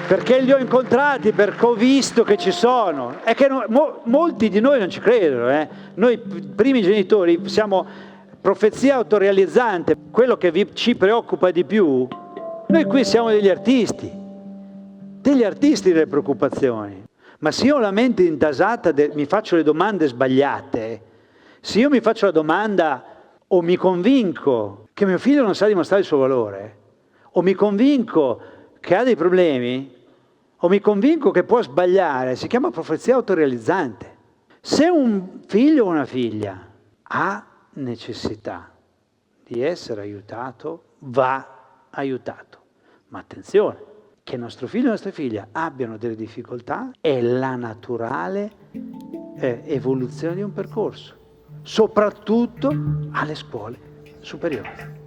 perché li ho incontrati, perché ho visto che ci sono. È che molti di noi non ci credono. Noi primi genitori siamo profezia autorealizzante. Quello che ci preoccupa di più, noi qui siamo degli artisti delle preoccupazioni. Ma se io ho la mente intasata, mi faccio le domande sbagliate, se io mi faccio la domanda o mi convinco che mio figlio non sa dimostrare il suo valore, o mi convinco che ha dei problemi, o mi convinco che può sbagliare, si chiama profezia autorealizzante. Se un figlio o una figlia ha necessità di essere aiutato, va aiutato. Ma attenzione, che nostro figlio e nostra figlia abbiano delle difficoltà è la naturale evoluzione di un percorso, soprattutto alle scuole superiori.